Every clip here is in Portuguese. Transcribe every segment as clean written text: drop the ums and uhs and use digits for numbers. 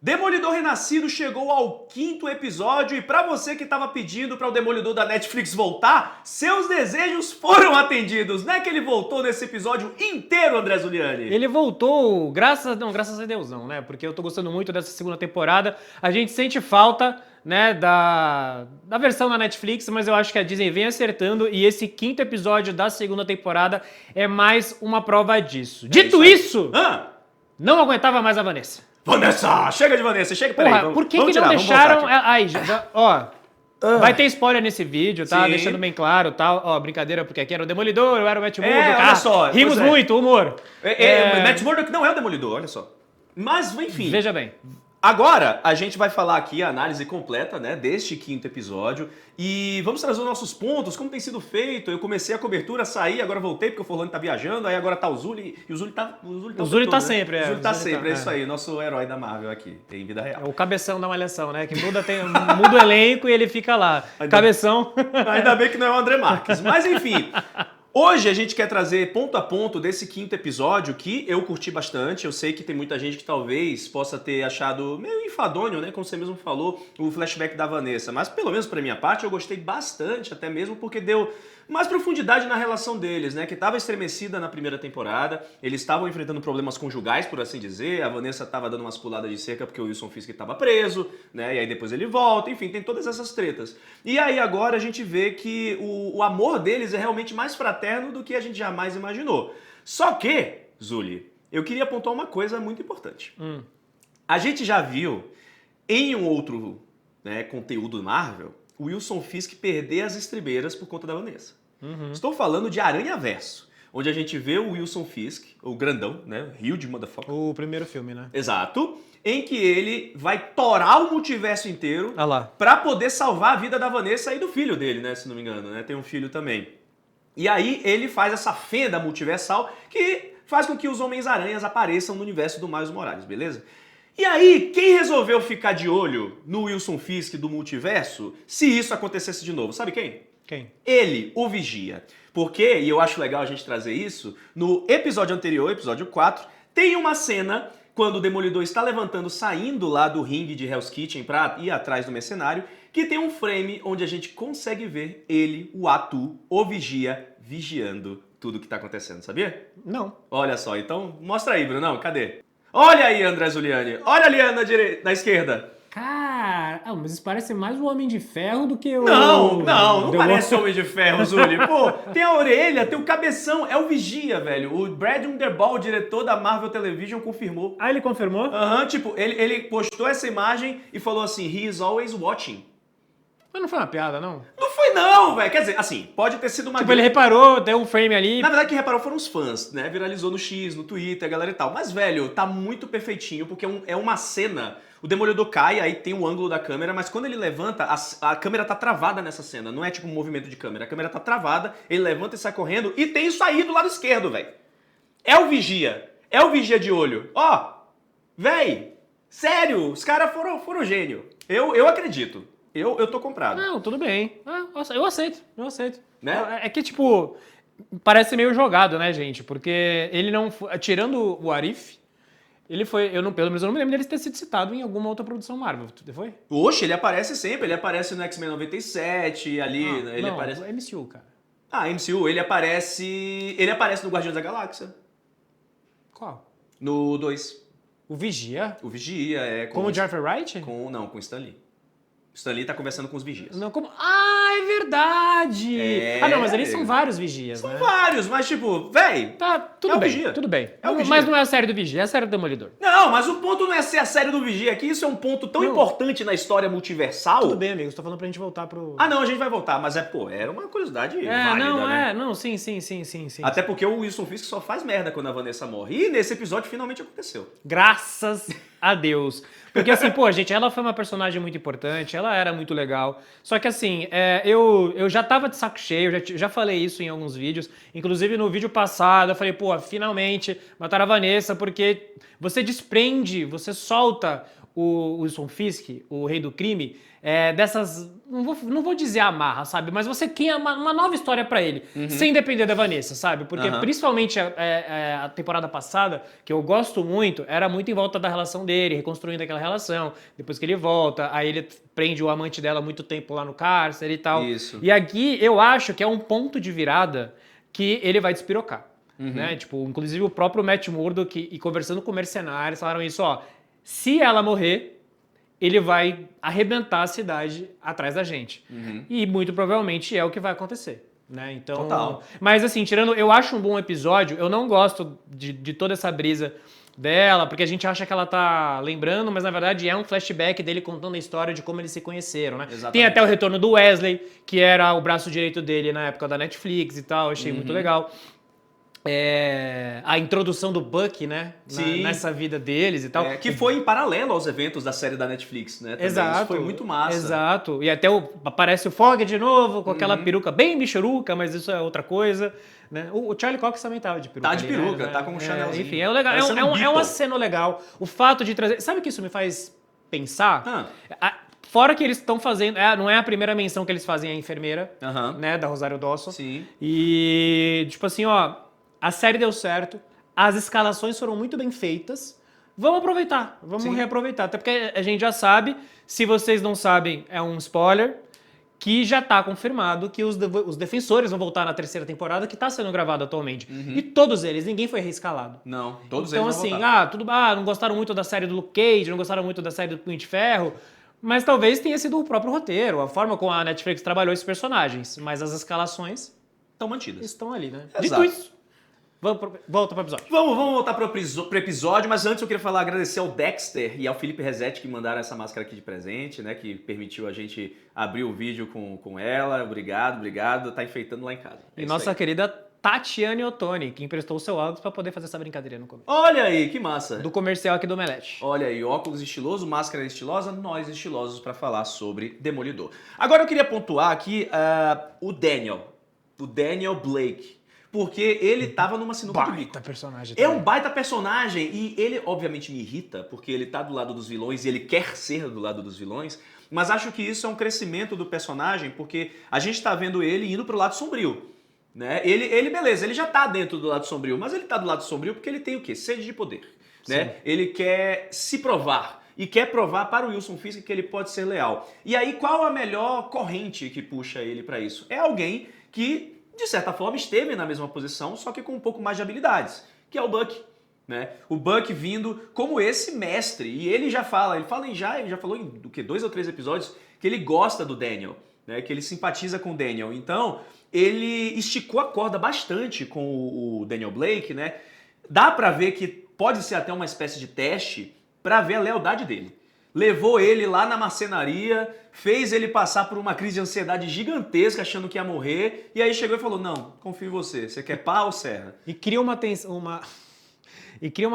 Demolidor Renascido chegou ao 5º episódio e pra você que tava pedindo para o Demolidor da Netflix voltar, seus desejos foram atendidos, né? Que ele voltou nesse episódio inteiro, André Zuliani. Ele voltou, graças a Deus não, né? Porque eu tô gostando muito dessa segunda temporada. A gente sente falta, né, da versão na Netflix, mas eu acho que a Disney vem acertando e esse 5º episódio da segunda temporada é mais uma prova disso. Dito isso, não aguentava mais a Vanessa. Vanessa! Chega de Vanessa, chega, peraí. Porra, por que não deixaram... Aí, ó, vai ter spoiler nesse vídeo, tá? Sim. Deixando bem claro, tal. Ó, brincadeira, porque aqui era o Demolidor, eu era o Matt Murdock. Olha só. Rimos muito, humor. Matt Murdock não é o Demolidor, olha só. Mas, enfim. Veja bem. Agora, a gente vai falar aqui a análise completa, né, deste 5º episódio e vamos trazer os nossos pontos, como tem sido feito. Eu comecei a cobertura, saí, agora voltei porque o Forlani tá viajando, aí agora tá o Zuli, e o Zuli tá sempre, O Zuli tá sempre, é isso aí, nosso herói da Marvel aqui, em vida real. É o cabeção da Malhação, né, que muda o elenco e ele fica lá. Cabeção. Ainda bem que não é o André Marques, mas enfim... Hoje a gente quer trazer ponto a ponto desse 5º episódio que eu curti bastante. Eu sei que tem muita gente que talvez possa ter achado meio enfadonho, né? Como você mesmo falou, o flashback da Vanessa. Mas pelo menos pra minha parte eu gostei bastante, até mesmo porque deu mais profundidade na relação deles, né? Que estava estremecida na primeira temporada. Eles estavam enfrentando problemas conjugais, por assim dizer. A Vanessa estava dando umas puladas de cerca porque o Wilson Fisk estava preso, né? E aí depois ele volta. Enfim, tem todas essas tretas. E aí agora a gente vê que o amor deles é realmente mais fraterno do que a gente jamais imaginou. Só que, Zuli, eu queria apontar uma coisa muito importante. A gente já viu em um outro, né, conteúdo Marvel o Wilson Fisk perder as estribeiras por conta da Vanessa. Estou falando de Aranhaverso, onde a gente vê o Wilson Fisk, o grandão, né, huge motherfucker. O primeiro filme, né? Exato. Em que ele vai torar o multiverso inteiro lá. pra poder salvar a vida da Vanessa e do filho dele, né, se não me engano, né? Tem um filho também. E aí ele faz essa fenda multiversal que faz com que os Homens-Aranhas apareçam no universo do Miles Morales, beleza? E aí, quem resolveu ficar de olho no Wilson Fisk do multiverso se isso acontecesse de novo? Sabe quem? Quem? Ele, o Vigia. Porque, e eu acho legal a gente trazer isso, no episódio anterior, episódio 4, tem uma cena quando o Demolidor está levantando, saindo lá do ringue de Hell's Kitchen pra ir atrás do mercenário, que tem um frame onde a gente consegue ver ele, o Atu, o Vigia, vigiando tudo que tá acontecendo, sabia? Não. Olha só, então mostra aí, Brunão, cadê? Olha aí, André Zuliani, olha ali na esquerda. Cara, mas isso parece mais o Homem de Ferro do que o... Não parece Homem de Ferro, Zuli. Pô, tem a orelha, tem o cabeção, é o Vigia, velho. O Brad Underball, o diretor da Marvel Television, confirmou. Ah, ele confirmou? Tipo, ele postou essa imagem e falou assim, he is always watching. Mas não foi uma piada, não? Não foi não, velho. Quer dizer, assim, pode ter sido uma... Tipo, ele reparou, deu um frame ali... Na verdade, quem reparou foram os fãs, né? Viralizou no X, no Twitter, a galera e tal. Mas, velho, tá muito perfeitinho, porque é uma cena... O Demolidor cai, aí tem o ângulo da câmera, mas quando ele levanta, a câmera tá travada nessa cena. Não é tipo um movimento de câmera. A câmera tá travada, ele levanta e sai correndo, e tem isso aí do lado esquerdo, velho. É o Vigia. É o Vigia de olho. Ó, véi, sério, os caras foram gênio. Eu acredito. Eu tô comprado. Não, tudo bem. Eu aceito. Né? É que, tipo, parece meio jogado, né, gente? Porque ele não... Tirando o Arif, ele foi... pelo menos eu não me lembro dele ter sido citado em alguma outra produção Marvel. Foi? Oxe, ele aparece sempre. Ele aparece no X-Men 97, ali... ele aparece... É MCU, cara. MCU. Ele aparece no Guardiões da Galáxia. Qual? No 2. O Vigia? O Vigia é... Como o Jeffrey Wright? Com o Stan Lee. O Stan Lee tá conversando com os Vigias. Não, como... é verdade! Não, mas eles são vários Vigias, né? São vários, mas tipo, véi... Tá, tudo bem, Vigia. tudo bem. É o Vigia. Mas não é a série do Vigia, é a série do Demolidor. Não, mas o ponto não é ser a série do Vigia aqui, isso é um ponto tão importante na história multiversal. Tudo bem, amigos, tô falando pra gente voltar pro... Não, a gente vai voltar, mas era uma curiosidade válida, né? Sim. Até porque o Wilson Fisk só faz merda quando a Vanessa morre. E nesse episódio finalmente aconteceu. Graças a Deus. Porque assim, pô, gente, ela foi uma personagem muito importante, ela era muito legal. Só que assim, eu já tava de saco cheio, já falei isso em alguns vídeos. Inclusive no vídeo passado, eu falei, pô, finalmente mataram a Vanessa, porque você desprende, você solta o Wilson Fisk, o rei do crime, dessas, não vou dizer amarra, sabe? Mas você cria uma nova história pra ele, sem depender da Vanessa, sabe? Porque principalmente a temporada passada, que eu gosto muito, era muito em volta da relação dele, reconstruindo aquela relação. Depois que ele volta, aí ele prende o amante dela muito tempo lá no cárcere e tal. Isso. E aqui eu acho que é um ponto de virada que ele vai despirocar. Né? Tipo, inclusive o próprio Matt Murdock e conversando com mercenários falaram isso, ó. Se ela morrer, ele vai arrebentar a cidade atrás da gente. E muito provavelmente é o que vai acontecer. Né? Então, total. Mas assim, eu acho um bom episódio, eu não gosto de toda essa brisa dela, porque a gente acha que ela tá lembrando, mas na verdade é um flashback dele contando a história de como eles se conheceram, né? Exatamente. Tem até o retorno do Wesley, que era o braço direito dele na época da Netflix e tal, achei muito legal. A introdução do Buck, né? Nessa vida deles e tal. Que foi em paralelo aos eventos da série da Netflix, né? Também. Exato. Isso foi muito massa. Exato. E até aparece o Fogg de novo, com aquela peruca bem bichuruca, mas isso é outra coisa. Né? O Charlie Cox também tava de peruca. Tá de peruca, tá com um chanelzinho. Enfim, é legal. É uma cena legal. O fato de trazer... Sabe o que isso me faz pensar? Fora que eles estão fazendo... não é a primeira menção que eles fazem à enfermeira, né? Da Rosário Dawson. Sim. E, tipo assim, ó... A série deu certo, as escalações foram muito bem feitas. Vamos aproveitar, vamos reaproveitar. Até porque a gente já sabe, se vocês não sabem, é um spoiler, que já está confirmado que os defensores vão voltar na terceira temporada, que está sendo gravada atualmente. E todos eles, ninguém foi reescalado. Não, todos então, eles vão assim, voltar. não gostaram muito da série do Luke Cage, não gostaram muito da série do Punho de Ferro, mas talvez tenha sido o próprio roteiro, a forma como a Netflix trabalhou esses personagens. Mas as escalações estão mantidas. Estão ali, né? Exato. Dito isso, volta pro episódio. Vamos voltar pro episódio, mas antes eu queria agradecer ao Dexter e ao Felipe Resetti que mandaram essa máscara aqui de presente, né? Que permitiu a gente abrir o vídeo com ela. Obrigado. Tá enfeitando lá em casa. E nossa querida Tatiane Ottoni, que emprestou o seu óculos para poder fazer essa brincadeira no começo. Olha aí, que massa. Do comercial aqui do Omelete. Olha aí, óculos estiloso, máscara estilosa, nós estilosos para falar sobre Demolidor. Agora eu queria pontuar aqui o Daniel Blake. Porque ele tava numa sinuca de bico. Baita personagem. É um baita personagem e ele obviamente me irrita, porque ele tá do lado dos vilões e ele quer ser do lado dos vilões, mas acho que isso é um crescimento do personagem, porque a gente tá vendo ele indo pro lado sombrio. Né? Beleza, ele já tá dentro do lado sombrio, mas ele tá do lado sombrio porque ele tem o quê? Sede de poder. Né? Ele quer se provar. E quer provar para o Wilson Fisk que ele pode ser leal. E aí, qual a melhor corrente que puxa ele para isso? É alguém que, de certa forma, esteve na mesma posição, só que com um pouco mais de habilidades, que é o Buck. Né? O Buck vindo como esse mestre. E ele já falou em 2 ou 3 episódios que ele gosta do Daniel, né? Que ele simpatiza com o Daniel. Então, ele esticou a corda bastante com o Daniel Blake, né? Dá pra ver que pode ser até uma espécie de teste pra ver a lealdade dele. Levou ele lá na marcenaria, fez ele passar por uma crise de ansiedade gigantesca, achando que ia morrer, e aí chegou e falou, não, confio em você, você quer pá ou serra? E cria uma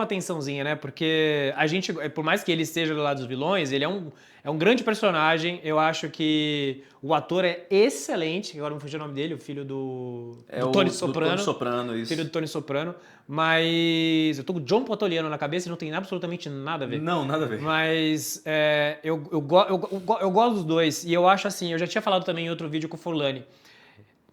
tensãozinha, né? Porque a gente, por mais que ele esteja do lado dos vilões, ele é um grande personagem. Eu acho que o ator é excelente. Agora não fugiu o nome dele, o filho do Tony Soprano. Do Tony Soprano, isso. Filho do Tony Soprano. Mas eu tô com o John Potoliano na cabeça e não tem absolutamente nada a ver. Não, nada a ver. Mas eu gosto dos dois. E eu acho assim, eu já tinha falado também em outro vídeo com o Forlani.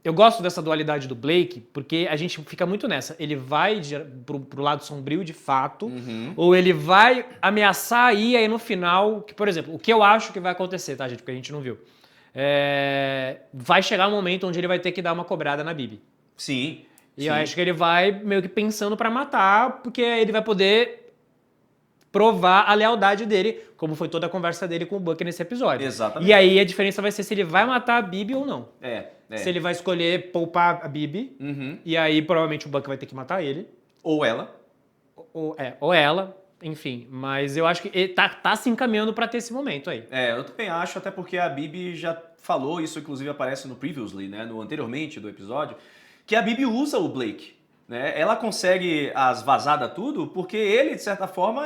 Eu gosto dessa dualidade do Blake, porque a gente fica muito nessa. Ele vai pro lado sombrio de fato, ou ele vai ameaçar e aí no final, que, por exemplo, o que eu acho que vai acontecer, tá, gente? Porque a gente não viu. Vai chegar um momento onde ele vai ter que dar uma cobrada na Bibi. Sim. E eu acho que ele vai meio que pensando pra matar, porque ele vai poder provar a lealdade dele, como foi toda a conversa dele com o Buck nesse episódio. Exatamente. E aí a diferença vai ser se ele vai matar a Bibi ou não. Se ele vai escolher poupar a Bibi, e aí provavelmente o Buck vai ter que matar ele. Ou ela. Ou ela, enfim. Mas eu acho que ele tá se encaminhando pra ter esse momento aí. Eu também acho, até porque a Bibi já falou, isso inclusive aparece no Previously, né, no anteriormente do episódio, que a Bibi usa o Blake. Né? Ela consegue as vazadas tudo porque ele, de certa forma,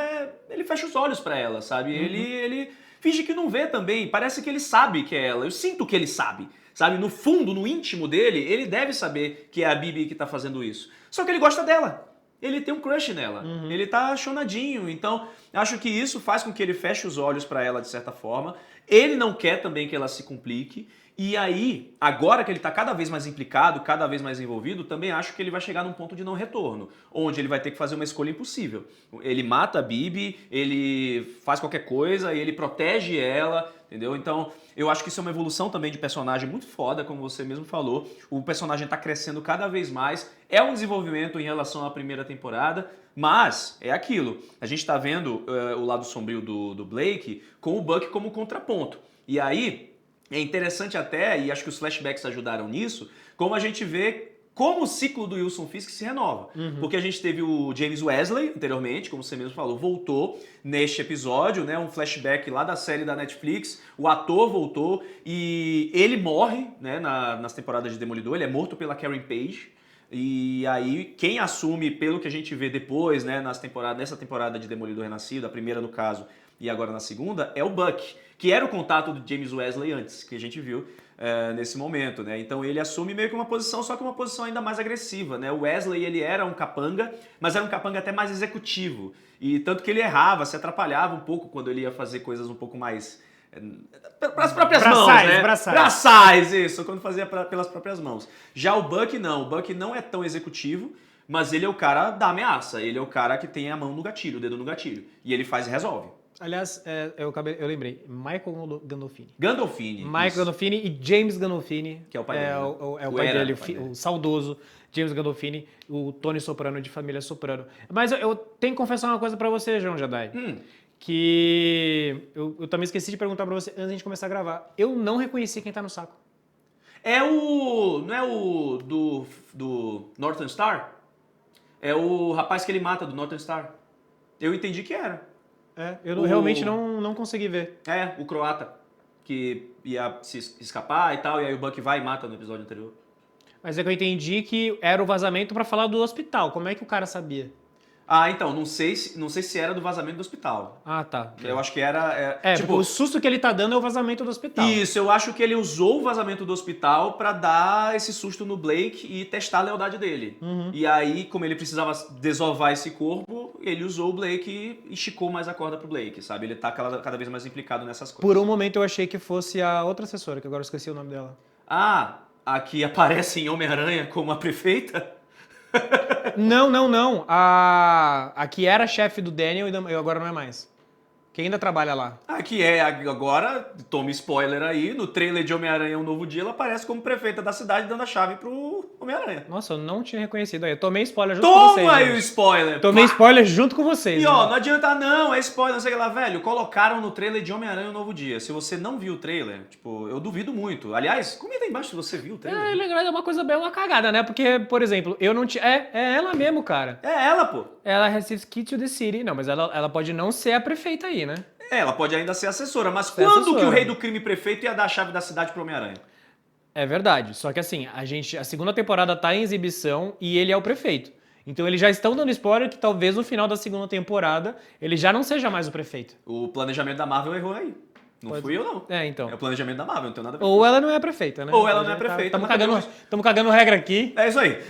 ele fecha os olhos pra ela, sabe? Ele finge que não vê também, parece que ele sabe que é ela. Eu sinto que ele sabe, sabe? No fundo, no íntimo dele, ele deve saber que é a Bibi que tá fazendo isso. Só que ele gosta dela. Ele tem um crush nela. Ele tá chonadinho. Então, acho que isso faz com que ele feche os olhos para ela de certa forma. Ele não quer também que ela se complique. E aí, agora que ele está cada vez mais implicado, cada vez mais envolvido, também acho que ele vai chegar num ponto de não retorno, onde ele vai ter que fazer uma escolha impossível. Ele mata a Bibi, ele faz qualquer coisa, ele protege ela, entendeu? Então, eu acho que isso é uma evolução também de personagem muito foda, como você mesmo falou. O personagem está crescendo cada vez mais, é um desenvolvimento em relação à primeira temporada, mas é aquilo. A gente está vendo o lado sombrio do Blake com o Buck como contraponto. E aí... é interessante até, e acho que os flashbacks ajudaram nisso, como a gente vê como o ciclo do Wilson Fisk se renova. Porque a gente teve o James Wesley anteriormente, como você mesmo falou, voltou neste episódio, né, um flashback lá da série da Netflix, o ator voltou e ele morre, né, nas temporadas de Demolidor, ele é morto pela Karen Page. E aí, quem assume, pelo que a gente vê depois, né, nessa temporada de Demolidor Renascido, a primeira no caso, e agora na segunda, é o Buck, que era o contato do James Wesley antes, que a gente viu nesse momento, né? Então ele assume meio que uma posição, só que uma posição ainda mais agressiva, né? O Wesley, ele era um capanga, mas era um capanga até mais executivo. E tanto que ele errava, se atrapalhava um pouco quando ele ia fazer coisas um pouco mais... para as próprias mãos, né? Braçais, isso, quando fazia pelas próprias mãos. Já o Buck não é tão executivo, mas ele é o cara da ameaça, ele é o cara que tem a mão no gatilho, o dedo no gatilho, e ele faz e resolve. Aliás, eu lembrei, Michael Gandolfini. Michael isso. Gandolfini e James Gandolfini. Que é o pai dele. É o pai dele, o saudoso James Gandolfini, o Tony Soprano de família Soprano. Mas eu tenho que confessar uma coisa pra você, João Jedi. Que eu também esqueci de perguntar pra você antes de começar a gravar. Eu não reconheci quem tá no saco. Não é o do Northern Star? É o rapaz que ele mata do Northern Star. Eu entendi que era. Eu realmente não consegui ver. O croata, que ia se escapar e tal, e aí o Buck vai e mata no episódio anterior. Mas é que eu entendi que era o vazamento pra falar do hospital. Como é que o cara sabia? Então, não sei se era do vazamento do hospital. Tá. Eu acho que era... tipo, o susto que ele tá dando é o vazamento do hospital. Isso, eu acho que ele usou o vazamento do hospital pra dar esse susto no Blake e testar a lealdade dele. E aí, como ele precisava desovar esse corpo, ele usou o Blake e esticou mais a corda pro Blake, sabe? Ele tá cada vez mais implicado nessas coisas. Por um momento eu achei que fosse a outra assessora, que agora eu esqueci o nome dela. A que aparece em Homem-Aranha como a prefeita? Não. A que era chefe do Daniel e agora não é mais. Que ainda trabalha lá. Que é agora, tome spoiler aí, no trailer de Homem-Aranha Um Novo Dia, ela aparece como prefeita da cidade dando a chave pro Homem-Aranha. Nossa, eu não tinha reconhecido aí. Eu tomei spoiler junto com vocês. Toma aí o spoiler! Tomei spoiler junto com vocês. E ó, não adianta não, é spoiler, não sei o que lá, velho. Colocaram no trailer de Homem-Aranha Um Novo Dia. Se você não viu o trailer, tipo, eu duvido muito. Aliás, comenta aí embaixo se você viu o trailer. É uma coisa bem, uma cagada, né? Porque, por exemplo, eu não tinha... É ela mesmo, cara. É ela, pô. Ela receives key to the city. Não, mas ela pode não ser a prefeita aí, né? Ela pode ainda ser assessora, mas quando que o rei do crime prefeito ia dar a chave da cidade pro Homem-Aranha? É verdade, só que assim, a segunda temporada tá em exibição e ele é o prefeito. Então eles já estão dando spoiler que talvez no final da segunda temporada ele já não seja mais o prefeito. O planejamento da Marvel errou aí. Não fui eu, não. Então. É o planejamento da Marvel, não tem nada a ver. Ou ela não é a prefeita, né? Ou ela não é a prefeita. Estamos cagando regra aqui. É isso aí.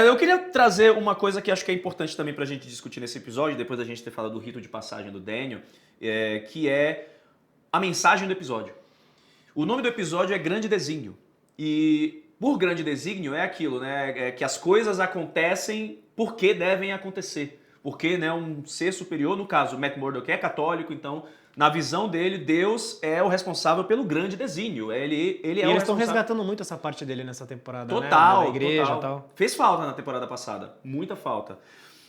Eu queria trazer uma coisa que acho que é importante também pra gente discutir nesse episódio, depois da gente ter falado do rito de passagem do Daniel, que é a mensagem do episódio. O nome do episódio é Grande Desígnio. E por grande desígnio é aquilo, né? É que as coisas acontecem porque devem acontecer. Porque, né, um ser superior, no caso, Matt Murdock é católico, então, na visão dele, Deus é o responsável pelo grande desígnio. Ele é o responsável. Eles estão resgatando muito essa parte dele nessa temporada, total, né? Da igreja total. E tal. Fez falta na temporada passada, muita falta.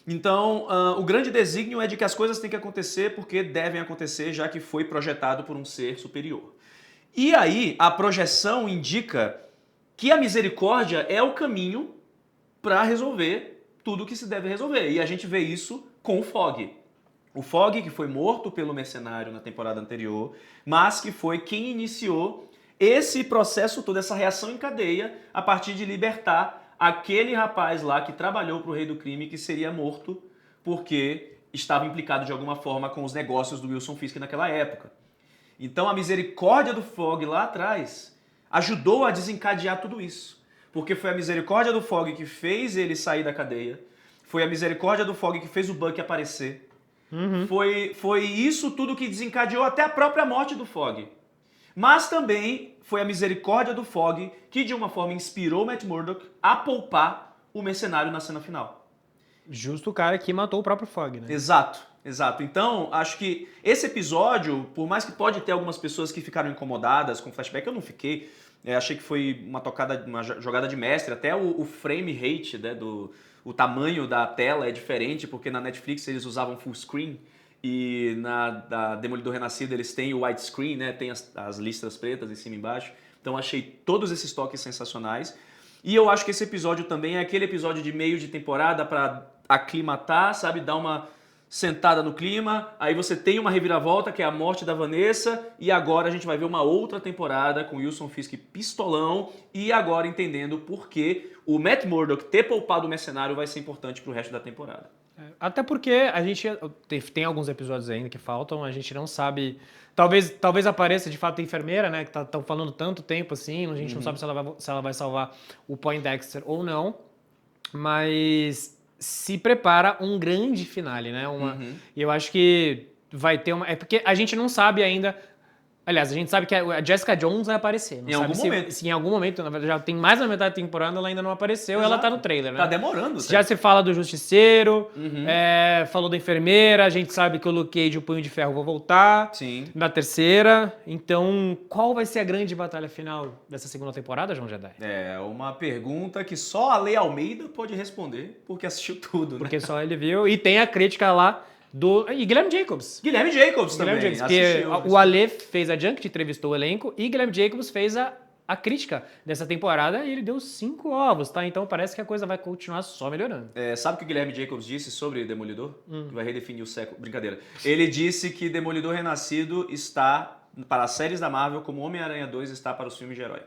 Então, o grande desígnio é de que as coisas têm que acontecer porque devem acontecer, já que foi projetado por um ser superior. E aí, a projeção indica que a misericórdia é o caminho para resolver tudo o que se deve resolver. E a gente vê isso com o Fog. O Fog, que foi morto pelo mercenário na temporada anterior, mas que foi quem iniciou esse processo todo, essa reação em cadeia, a partir de libertar aquele rapaz lá que trabalhou para o rei do crime, que seria morto porque estava implicado de alguma forma com os negócios do Wilson Fisk naquela época. Então a misericórdia do Fog lá atrás ajudou a desencadear tudo isso. Porque foi a misericórdia do Fog que fez ele sair da cadeia, foi a misericórdia do Fog que fez o Buck aparecer, Foi isso tudo que desencadeou até a própria morte do Fogg. Mas também foi a misericórdia do Fogg que, de uma forma, inspirou o Matt Murdock a poupar o mercenário na cena final. Justo o cara que matou o próprio Fogg, né? Exato, exato. Então, acho que esse episódio, por mais que pode ter algumas pessoas que ficaram incomodadas com o flashback, eu não fiquei. Achei que foi uma jogada de mestre. Até o frame rate, né, o tamanho da tela é diferente, porque na Netflix eles usavam full screen e da Demolidor Renascido eles têm o widescreen, né, tem as listras pretas em cima e embaixo. Então achei todos esses toques sensacionais. E eu acho que esse episódio também é aquele episódio de meio de temporada para aclimatar, sabe, dar uma sentada no clima, aí você tem uma reviravolta, que é a morte da Vanessa, e agora a gente vai ver uma outra temporada com Wilson Fisk pistolão, e agora entendendo por que o Matt Murdock ter poupado o mercenário vai ser importante pro resto da temporada. Até porque a gente tem alguns episódios ainda que faltam, a gente não sabe. Talvez apareça de fato a enfermeira, né? Que estão falando tanto tempo assim, a gente não sabe se ela vai salvar o Poindexter ou não. Mas se prepara um grande finale, né? E eu acho que vai ter uma. É porque a gente não sabe ainda. Aliás, a gente sabe que a Jessica Jones vai aparecer. Não em sabe algum momento. Se em algum momento, na verdade, já tem mais da metade da temporada, ela ainda não apareceu. Exato. Ela tá no trailer, né? Tá demorando. Já se fala do Justiceiro, falou da enfermeira, a gente sabe que o Luke Cage e o Punho de Ferro vão voltar. Sim. Na terceira. Então, qual vai ser a grande batalha final dessa segunda temporada, João Jedi? É uma pergunta que só a Lei Almeida pode responder, porque assistiu tudo, né? Porque só ele viu. E tem a crítica lá e Guilherme Jacobs. Guilherme Jacobs também. O Ale fez a Junk, entrevistou o elenco, e Guilherme Jacobs fez a crítica dessa temporada e ele deu 5 ovos, tá? Então parece que a coisa vai continuar só melhorando. Sabe o que o Guilherme Jacobs disse sobre Demolidor? Que vai redefinir o século. Brincadeira. Ele disse que Demolidor Renascido está para as séries da Marvel como Homem-Aranha 2 está para os filmes de herói.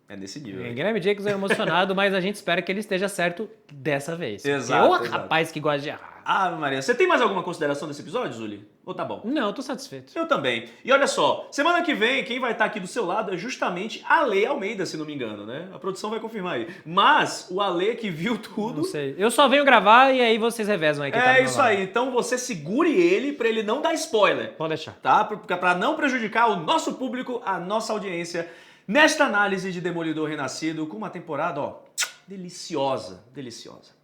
É nesse nível. Guilherme Jacobs é emocionado, mas a gente espera que ele esteja certo dessa vez. Exato. Rapaz que gosta de errar. Ah, Maria, você tem mais alguma consideração desse episódio, Zuli? Ou tá bom? Não, eu tô satisfeito. Eu também. E olha só, semana que vem, quem vai estar aqui do seu lado é justamente a Ale Almeida, se não me engano, né? A produção vai confirmar aí. Mas o Ale que viu tudo... Não sei. Eu só venho gravar e aí vocês revezam aí. É isso aí. Então você segure ele pra ele não dar spoiler. Pode deixar. Tá? Pra não prejudicar o nosso público, a nossa audiência, nesta análise de Demolidor Renascido, com uma temporada, ó, deliciosa, deliciosa.